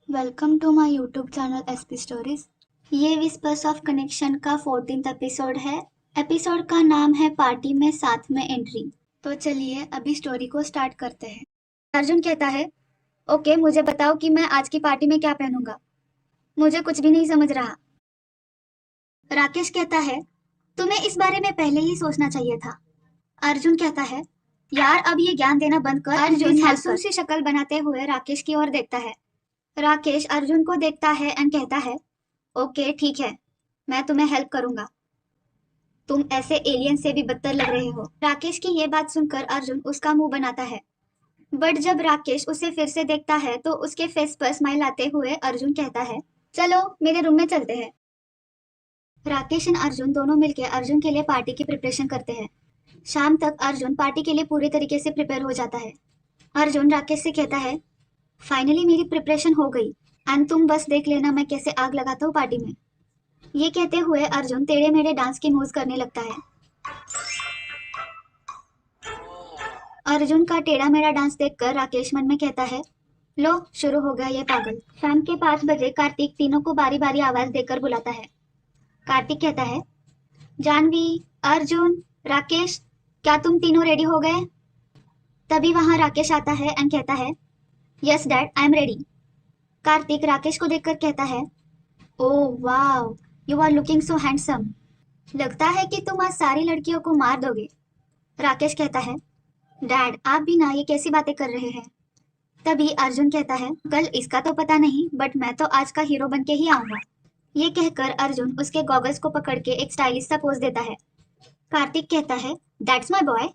Welcome to my YouTube channel SP stories. ये whispers of connection का 14th episode है। Episode का नाम है पार्टी में साथ में एंट्री। तो चलिए अभी स्टोरी को स्टार्ट करते हैं। अर्जुन कहता है, ओके मुझे बताओ कि मैं आज की पार्टी में क्या पहनूंगा। मुझे कुछ भी नहीं समझ रहा। राकेश कहता है, तुम्हें इस बारे में पहले ही सोचना चाहिए था। अर्जुन कहता है, यार अब ये ज्ञान देना बंद कर। अर्जुन मासूम सी शक्ल बनाते हुए राकेश की ओर देखता है। राकेश अर्जुन को देखता है एंड कहता है, ओके ठीक है, मैं तुम्हें हेल्प करूंगा। तुम ऐसे एलियन से भी बदतर लग रहे हो। राकेश की ये बात सुनकर अर्जुन उसका मुंह बनाता है, बट जब राकेश उसे फिर से देखता है तो उसके फेस पर स्माइल आते हुए अर्जुन कहता है, चलो मेरे रूम में चलते हैं। राकेश एंड अर्जुन दोनों मिलकर अर्जुन के लिए पार्टी की प्रिपरेशन करते हैं। शाम तक अर्जुन पार्टी के लिए पूरे तरीके से प्रिपेयर हो जाता है। अर्जुन राकेश से कहता है, फाइनली मेरी प्रिपरेशन हो गई एंड तुम बस देख लेना मैं कैसे आग लगाता हूँ पार्टी में। ये कहते हुए अर्जुन टेढ़े मेढ़े डांस की मूव्स करने लगता है। अर्जुन का टेढ़ा मेढ़ा डांस देखकर राकेश मन में कहता है, लो शुरू हो गया ये पागल। शाम के 5 बजे कार्तिक तीनों को बारी बारी आवाज देकर बुलाता है। कार्तिक कहता है, जानवी, अर्जुन, राकेश, क्या तुम तीनों रेडी हो गए? तभी वहां राकेश आता है एंड कहता है, yes dad I am ready. Kartik Rakesh को देखकर कहता है, oh wow, you are looking so handsome. लगता है कि तुम आज सारी लड़कियों को मार दोगे। राकेश कहता है, डैड आप भी ना ये कैसी बातें कर रहे हैं। तभी अर्जुन कहता है, कल इसका तो पता नहीं बट मैं तो आज का हीरो बन के ही आऊंगा। ये कहकर अर्जुन उसके गॉगल्स को पकड़ के एक स्टाइलिश सा पोज देता है। कार्तिक कहता है, दैट्स माय बॉय।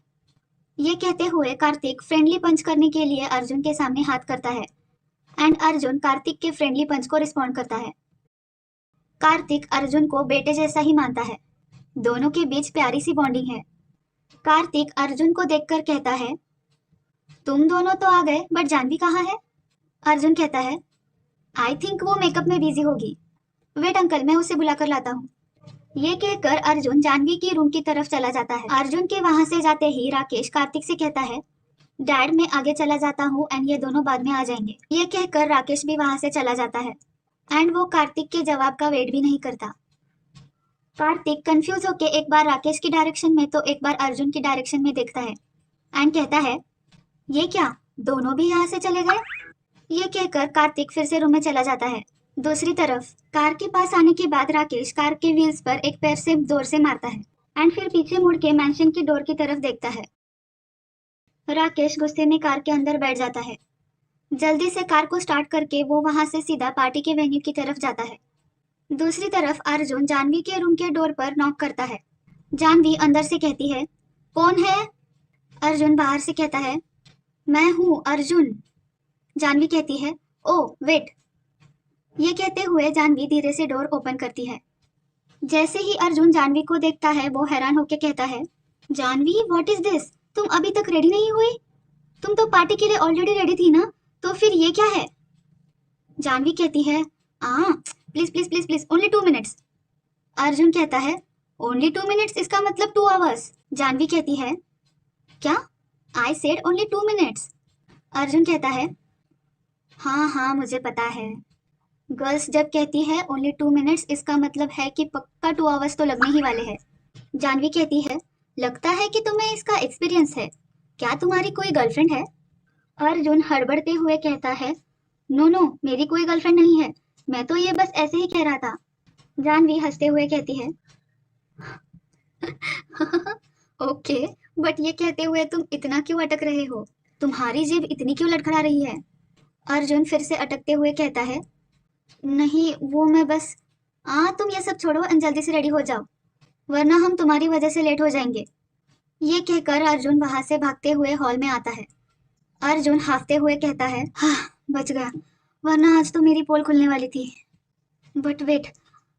ये कहते हुए कार्तिक फ्रेंडली पंच करने के लिए अर्जुन के सामने हाथ करता है एंड अर्जुन कार्तिक के फ्रेंडली पंच को रिस्पॉन्ड करता है। कार्तिक अर्जुन को बेटे जैसा ही मानता है। दोनों के बीच प्यारी सी बॉन्डिंग है। कार्तिक अर्जुन को देखकर कहता है, तुम दोनों तो आ गए बट जानवी कहाँ है? अर्जुन कहता है, आई थिंक वो मेकअप में बिजी होगी। वेट अंकल मैं उसे बुलाकर लाता हूँ। ये कहकर अर्जुन जानवी की रूम की तरफ चला जाता है। अर्जुन के वहां से जाते ही राकेश कार्तिक से कहता है, डैड मैं आगे चला जाता हूँ एंड ये दोनों बाद में आ जाएंगे। ये कहकर राकेश भी वहां से चला जाता है एंड वो कार्तिक के जवाब का वेट भी नहीं करता। कार्तिक कंफ्यूज होके एक बार राकेश की डायरेक्शन में तो एक बार अर्जुन की डायरेक्शन में देखता है एंड कहता है, ये क्या दोनों भी यहाँ से चले गए? ये कहकर कार्तिक फिर से रूम में चला जाता है। दूसरी तरफ कार के पास आने के बाद राकेश कार के व्हील्स पर एक पैर से जोर से मारता है एंड फिर पीछे मुड़ के मैंशन की डोर की तरफ देखता है। राकेश गुस्से में कार के अंदर बैठ जाता है। जल्दी से कार को स्टार्ट करके वो वहां से सीधा पार्टी के वेन्यू की तरफ जाता है। दूसरी तरफ अर्जुन जानवी के रूम के डोर पर नॉक करता है। जानवी अंदर से कहती है, कौन है? अर्जुन बाहर से कहता है, मैं हूँ अर्जुन। जानवी कहती है, ओ वेट। ये कहते हुए जानवी धीरे से डोर ओपन करती है। जैसे ही अर्जुन जानवी को देखता है वो हैरान होकर कहता है, जानवी व्हाट इज दिस? तुम अभी तक रेडी नहीं हुई? तुम तो पार्टी के लिए ऑलरेडी रेडी थी ना, तो फिर ये क्या है? जानवी कहती है, please please please please only 2 minutes. Arjun कहता है, ओनली 2 मिनट्स इसका मतलब 2 आवर्स। जानवी कहती है, क्या? I said only 2 minutes. Arjun कहता है, हाँ हाँ मुझे पता है। गर्ल्स जब कहती है ओनली 2 मिनट्स इसका मतलब है कि पक्का 2 आवर्स तो लगने ही वाले हैं। जानवी कहती है, लगता है कि तुम्हें इसका एक्सपीरियंस है। क्या तुम्हारी कोई गर्लफ्रेंड है? अर्जुन हड़बड़ते हुए कहता है, नो नो मेरी कोई गर्लफ्रेंड नहीं है, मैं तो ये बस ऐसे ही कह रहा था। जानवी हंसते हुए कहती है, ओके बट ये कहते हुए तुम इतना क्यों अटक रहे हो? तुम्हारी जीभ इतनी क्यों लड़खड़ा रही है? अर्जुन फिर से अटकते हुए कहता है, नहीं वो मैं बस तुम ये सब छोड़ो और जल्दी से रेडी हो जाओ वरना हम तुम्हारी वजह से लेट हो जाएंगे। ये कहकर अर्जुन वहां से भागते हुए हॉल में आता है। अर्जुन हाफते हुए कहता है, हाँ बच गया, वरना आज तो मेरी पोल खुलने वाली थी। बट वेट,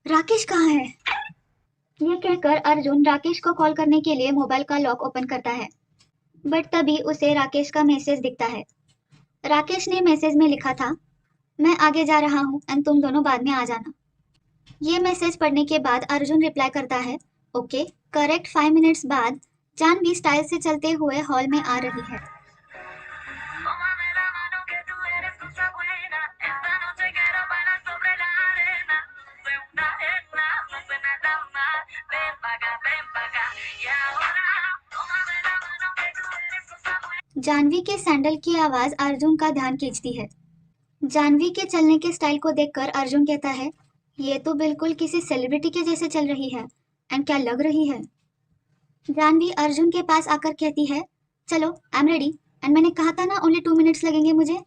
राकेश कहाँ है? ये कहकर अर्जुन राकेश को कॉल करने के लिए मोबाइल का लॉक ओपन करता है बट तभी उसे राकेश का मैसेज दिखता है। राकेश ने मैसेज में लिखा था, मैं आगे जा रहा हूँ एंड तुम दोनों बाद में आ जाना। ये मैसेज पढ़ने के बाद अर्जुन रिप्लाई करता है, ओके। करेक्ट 5 मिनट्स बाद जानवी स्टाइल से चलते हुए हॉल में आ रही है। जानवी के सैंडल की आवाज अर्जुन का ध्यान खींचती है। जानवी के चलने के स्टाइल को देखकर अर्जुन कहता है, ये तो बिल्कुल किसी सेलिब्रिटी के जैसे चल रही है। एंड क्या लग रही है। जानवी अर्जुन के पास आकर कहती है, चलो आई एम रेडी। एंड मैंने कहा था ना ओनली 2 मिनट्स लगेंगे मुझे।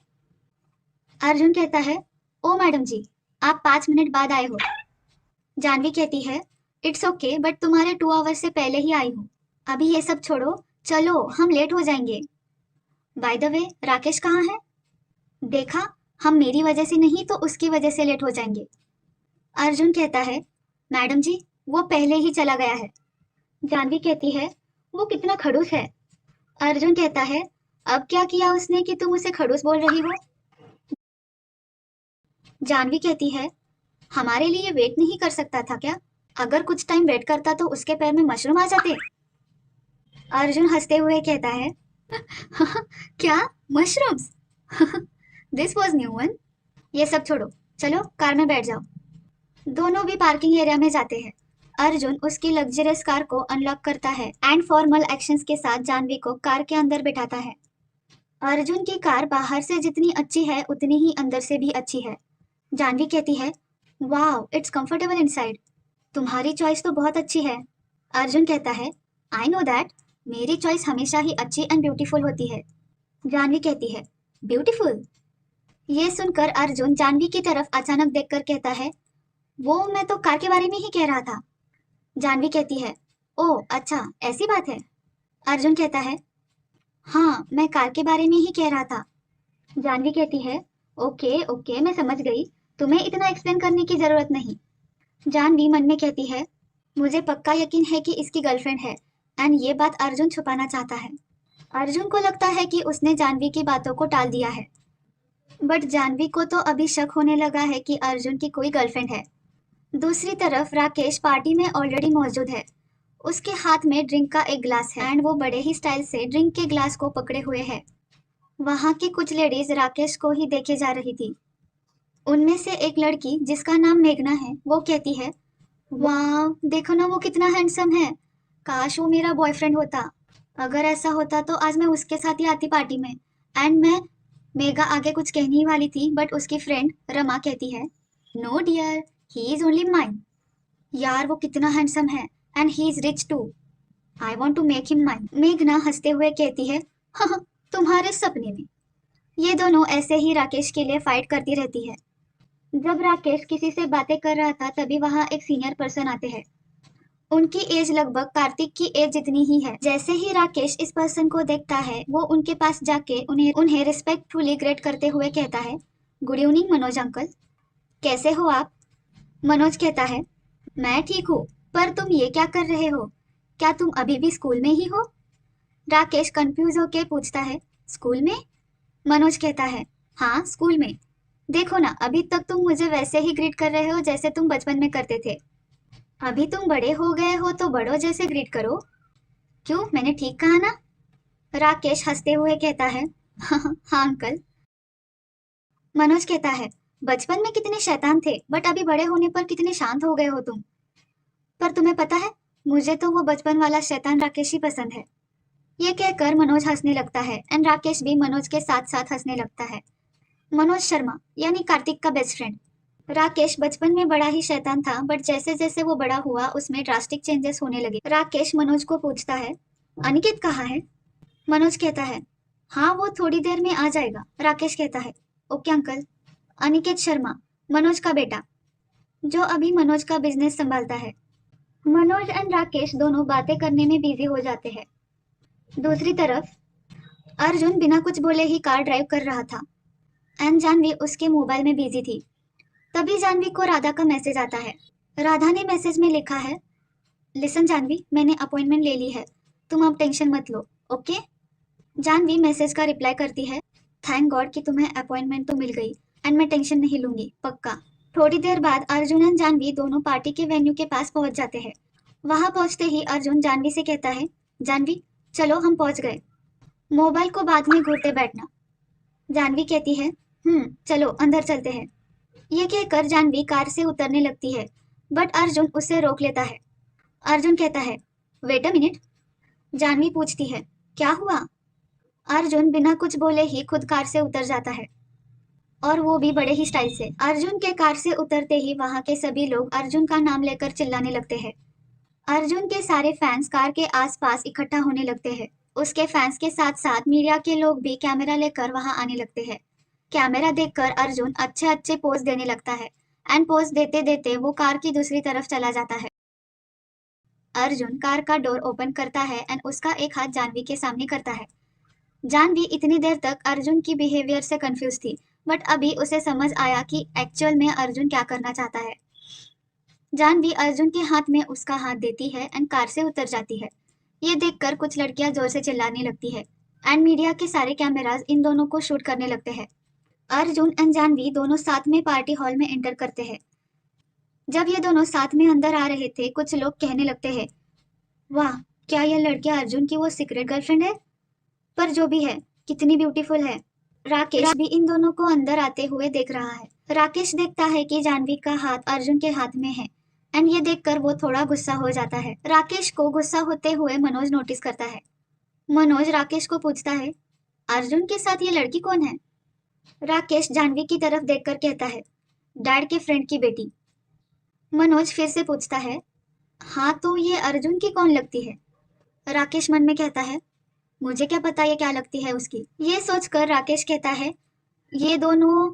अर्जुन कहता है, ओ मैडम जी, आप 5 मिनट बाद आए हो। जानवी कहती है, इट्स ओके बट तुम्हारे 2 आवर्स से पहले ही आई हूँ। अभी ये सब छोड़ो, चलो हम लेट हो जाएंगे। बाय द वे राकेश कहाँ है? देखा, हम मेरी वजह से नहीं तो उसकी वजह से लेट हो जाएंगे। अर्जुन कहता है, मैडम जी वो पहले ही चला गया है। जानवी कहती है, वो कितना खड़ूस है। अर्जुन कहता है, अब क्या किया उसने कि तुम उसे खड़ूस बोल रही हो? जानवी कहती है, हमारे लिए वेट नहीं कर सकता था क्या? अगर कुछ टाइम वेट करता तो उसके पैर में मशरूम आ जाते। अर्जुन हंसते हुए कहता है, क्या mushrooms? This was new one. ये सब छोड़ो, चलो कार में बैठ जाओ। दोनों भी पार्किंग एरिया में जाते हैं। अर्जुन उसकी लग्जरियस कार को अनलॉक करता है एंड फॉर्मल एक्शंस के साथ जानवी को कार के अंदर बिठाता है। अर्जुन की कार बाहर से जितनी अच्छी है उतनी ही अंदर से भी अच्छी है। जानवी कहती है, वाओ इट्स कंफर्टेबल इनसाइड। तुम्हारी चॉइस तो बहुत अच्छी है। अर्जुन कहता है, आई नो दैट, मेरी चॉइस हमेशा ही अच्छी एंड ब्यूटीफुल होती है। जानवी कहती है, ब्यूटीफुल? ये सुनकर अर्जुन जानवी की तरफ अचानक देखकर कहता है, वो मैं तो कार के बारे में ही कह रहा था। जानवी कहती है, ओह अच्छा ऐसी बात है। अर्जुन कहता है, हाँ मैं कार के बारे में ही कह रहा था। जानवी कहती है, ओके ओके मैं समझ गई, तुम्हें इतना एक्सप्लेन करने की जरूरत नहीं। जानवी मन में कहती है, मुझे पक्का यकीन है कि इसकी गर्लफ्रेंड है एंड ये बात अर्जुन छुपाना चाहता है। अर्जुन को लगता है कि उसने जानवी की बातों को टाल दिया है, बट जानवी को तो अभी शक होने लगा है कि अर्जुन की कोई गर्लफ्रेंड है। दूसरी तरफ राकेश पार्टी में ऑलरेडी मौजूद है। उसके हाथ में ड्रिंक का एक ग्लास है एंड वो बड़े ही स्टाइल से ड्रिंक के ग्लास को पकड़े हुए है। वहाँ की कुछ लेडीज राकेश को ही देखे जा रही थी। उनमें से एक लड़की जिसका नाम मेघना है वो कहती है, वाह देखो ना वो कितना हैंडसम है, काश वो मेरा बॉयफ्रेंड होता। अगर ऐसा होता तो आज मैं उसके साथ ही आती पार्टी में। एंड मैं मेघा आगे कुछ कहने ही वाली थी बट उसकी फ्रेंड रमा कहती है, no dear he is only mine. यार वो कितना हैंडसम है and he is reach to, I want to make him mine. मेघना हंसते हुए कहती है, हाँ तुम्हारे सपने में। ये दोनों ऐसे ही राकेश के लिए फाइट करती रहती है। जब राकेश किसी से बातें कर रहा था तभी वहाँ एक सीनियर पर्सन आते हैं। उनकी एज लगभग कार्तिक की एज जितनी ही है। जैसे ही राकेश इस पर्सन को देखता है वो उनके पास जाके उन्हें रिस्पेक्टफुली ग्रेट करते हुए कहता है, गुड इवनिंग मनोज अंकल, कैसे हो आप? मनोज कहता है, मैं ठीक हूँ, पर तुम ये क्या कर रहे हो? क्या तुम अभी भी स्कूल में ही हो? राकेश कंफ्यूज होके पूछता है, स्कूल में? मनोज कहता है, हाँ स्कूल में। देखो ना अभी तक तुम मुझे वैसे ही ग्रीट कर रहे हो जैसे तुम बचपन में करते थे। अभी तुम बड़े हो गए हो तो बड़ों जैसे ग्रीट करो। क्यों, मैंने ठीक कहा ना? राकेश हंसते हुए कहता है, हाँ अंकल। मनोज कहता है, बचपन में कितने शैतान थे बट अभी बड़े होने पर कितने शांत हो गए हो तुम। पर तुम्हें पता है, मुझे तो वो बचपन वाला शैतान राकेश ही पसंद है। ये कहकर मनोज हंसने लगता है एंड राकेश भी मनोज के साथ साथ हंसने लगता है। मनोज शर्मा यानी कार्तिक का बेस्ट फ्रेंड। राकेश बचपन में बड़ा ही शैतान था बट जैसे जैसे वो बड़ा हुआ उसमें ड्रास्टिक चेंजेस होने लगे। राकेश मनोज को पूछता है, अनिकेत कहाँ है? मनोज कहता है, हाँ वो थोड़ी देर में आ जाएगा। राकेश कहता है, ओके अंकल। अनिकेत शर्मा, मनोज का बेटा, जो अभी मनोज का बिजनेस संभालता है। मनोज एंड राकेश दोनों बातें करने में बिजी हो जाते हैं। दूसरी तरफ अर्जुन बिना कुछ बोले ही कार ड्राइव कर रहा था एंड जानवी उसके मोबाइल में बिजी थी। तभी जानवी को राधा का मैसेज आता है। राधा ने मैसेज में लिखा है, लिसन जानवी, मैंने अपॉइंटमेंट ले ली है, तुम अब टेंशन मत लो, ओके? जानवी मैसेज का रिप्लाई करती है, थैंक गॉड कि तुम्हें अपॉइंटमेंट तो मिल गई एंड मैं टेंशन नहीं लूंगी, पक्का। थोड़ी देर बाद अर्जुन एंड जानवी दोनों पार्टी के वेन्यू के पास पहुंच जाते हैं। वहां पहुंचते ही अर्जुन जानवी से कहता है, जानवी चलो हम पहुंच गए, मोबाइल को बाद में घूरते बैठना। जानवी कहती है, चलो अंदर चलते हैं। ये कहकर जानवी कार से उतरने लगती है बट अर्जुन उसे रोक लेता है। अर्जुन कहता है, वेट अ मिनट। जानवी पूछती है, क्या हुआ? अर्जुन बिना कुछ बोले ही खुद कार से उतर जाता है, और वो भी बड़े ही स्टाइल से। अर्जुन के कार से उतरते ही वहां के सभी लोग अर्जुन का नाम लेकर चिल्लाने लगते हैं। अर्जुन के सारे फैंस कार के आसपास इकट्ठा होने लगते हैं। उसके फैंस के साथ साथ मीडिया के लोग भी कैमरा लेकर वहां आने लगते हैं। कैमरा देखकर अर्जुन अच्छे अच्छे पोज देने लगता है, एंड पोज देते देते वो कार की दूसरी तरफ चला जाता है। अर्जुन कार का डोर ओपन करता है एंड उसका एक हाथ जानवी के सामने करता है। जानवी इतनी देर तक अर्जुन की बिहेवियर से कंफ्यूज थी, बट अभी उसे समझ आया कि एक्चुअल में अर्जुन क्या करना चाहता है। जानवी अर्जुन के हाथ में उसका हाथ देती है एंड कार से उतर जाती है। ये देखकर कुछ लड़कियां जोर से चिल्लाने लगती है, एंड मीडिया के सारे कैमराज इन दोनों को शूट करने लगते हैं। अर्जुन एंड जानवी दोनों साथ में पार्टी हॉल में एंटर करते हैं। जब ये दोनों साथ में अंदर आ रहे थे, कुछ लोग कहने लगते हैं, वाह, क्या यह लड़कियां अर्जुन की वो सीक्रेट गर्लफ्रेंड है? पर जो भी है, कितनी ब्यूटीफुल है। राकेश भी इन दोनों को अंदर आते हुए देख रहा है। राकेश देखता है कि जानवी का हाथ अर्जुन के हाथ में है, एंड ये देखकर वो थोड़ा गुस्सा हो जाता है। राकेश को गुस्सा होते हुए मनोज नोटिस करता है। मनोज राकेश को पूछता है, अर्जुन के साथ ये लड़की कौन है? राकेश जानवी की तरफ देखकर कहता है, डैड के फ्रेंड की बेटी। मनोज फिर से पूछता है, हाँ तो ये अर्जुन की कौन लगती है? राकेश मन में कहता है, मुझे क्या पता ये क्या लगती है उसकी। ये सोचकर राकेश कहता है, ये दोनों।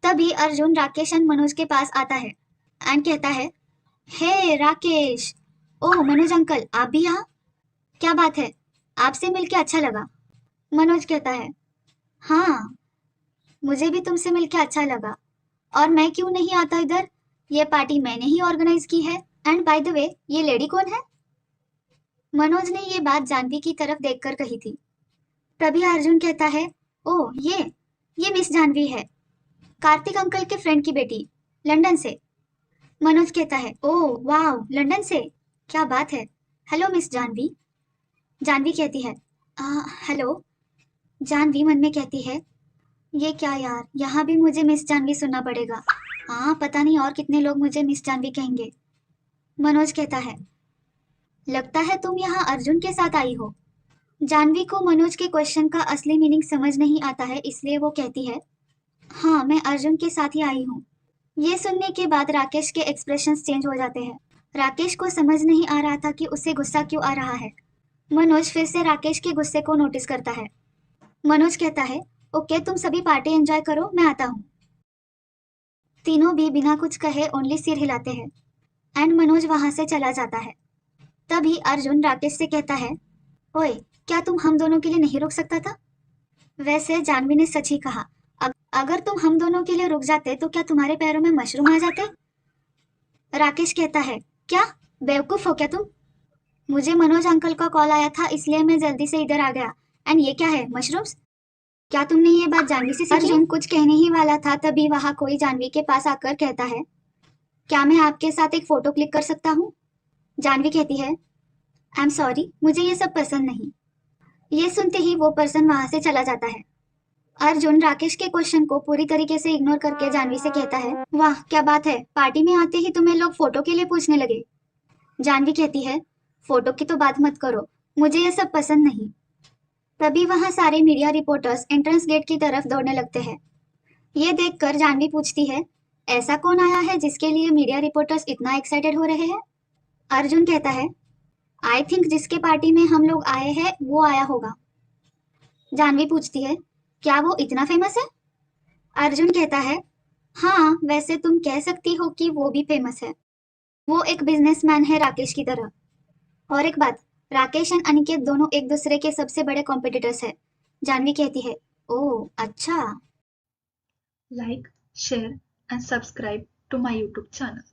तभी अर्जुन राकेश एंड मनोज के पास आता है एंड कहता है, हे राकेश, ओह मनोज अंकल, आप भी यहाँ? क्या बात है, आपसे मिलके अच्छा लगा। मनोज कहता है, हाँ, मुझे भी तुमसे मिलके अच्छा लगा, और मैं क्यों नहीं आता इधर? ये पार्टी मैंने ही ऑर्गेनाइज की है, एंड बाय द वे ये लेडी कौन है? मनोज ने ये बात जानवी की तरफ देखकर कही थी। तभी अर्जुन कहता है, ओह ये मिस जानवी है, कार्तिक अंकल के फ्रेंड की बेटी, लंदन से। मनोज कहता है, ओह वाह, लंदन से, क्या बात है। Hello miss Janvi. जानवी कहती है, हेलो। जानवी मन में कहती है, ये क्या यार, यहाँ भी मुझे मिस जानवी सुनना पड़ेगा। हाँ, पता नहीं और कितने लोग मुझे मिस जानवी कहेंगे। मनोज कहता है, लगता है तुम यहाँ अर्जुन के साथ आई हो। जानवी को मनोज के क्वेश्चन का असली मीनिंग समझ नहीं आता है, इसलिए वो कहती है, हाँ, मैं अर्जुन के साथ ही आई हूँ। ये सुनने के बाद राकेश के एक्सप्रेशंस चेंज हो जाते हैं। राकेश को समझ नहीं आ रहा था कि उसे गुस्सा क्यों आ रहा है। मनोज फिर से राकेश के गुस्से को नोटिस करता है। मनोज कहता है, ओके, तुम सभी पार्टी एंजॉय करो, मैं आता हूँ। तीनों भी बिना कुछ कहे ओनली सिर हिलाते हैं, एंड मनोज वहां से चला जाता है। तभी अर्जुन राकेश से कहता है, ओए, क्या तुम हम दोनों के लिए नहीं रुक सकता था? वैसे जानवी ने सच ही कहा, अगर तुम हम दोनों के लिए रुक जाते तो क्या तुम्हारे पैरों में मशरूम आ जाते? राकेश कहता है, क्या बेवकूफ हो क्या तुम? मुझे मनोज अंकल का कॉल आया था, इसलिए मैं जल्दी से इधर आ गया, एंड ये क्या है, मशरूम्स? क्या तुमने ये बात जानवी से सीखी? अर्जुन कुछ कहने ही वाला था, तभी वहां कोई जानवी के पास आकर कहता है, क्या मैं आपके साथ एक फोटो क्लिक कर सकता हूँ? जानवी कहती है, आई एम सॉरी, मुझे ये सब पसंद नहीं। ये सुनते ही वो पर्सन वहां से चला जाता है। अर्जुन राकेश के क्वेश्चन को पूरी तरीके से इग्नोर करके जानवी से कहता है, वाह, क्या बात है, पार्टी में आते ही तुम्हें लोग फोटो के लिए पूछने लगे। जानवी कहती है, फोटो की तो बात मत करो, मुझे ये सब पसंद नहीं। तभी वहां सारे मीडिया रिपोर्टर्स एंट्रेंस गेट की तरफ दौड़ने लगते हैं। ये देखकर जानवी पूछती है, ऐसा कौन आया है जिसके लिए मीडिया रिपोर्टर्स इतना एक्साइटेड हो रहे हैं? अर्जुन कहता है, आई थिंक जिसके पार्टी में हम लोग आए हैं वो आया होगा। जानवी पूछती है, क्या वो इतना फेमस है? अर्जुन कहता है, हाँ, वैसे तुम कह सकती हो कि वो भी फेमस है। वो एक बिजनेसमैन है राकेश की तरह। और एक बात, राकेश एंड अनिकेत दोनों एक दूसरे के सबसे बड़े कॉम्पिटिटर्स है। जानवी कहती है, ओह अच्छा। Like, share and subscribe to my YouTube channel.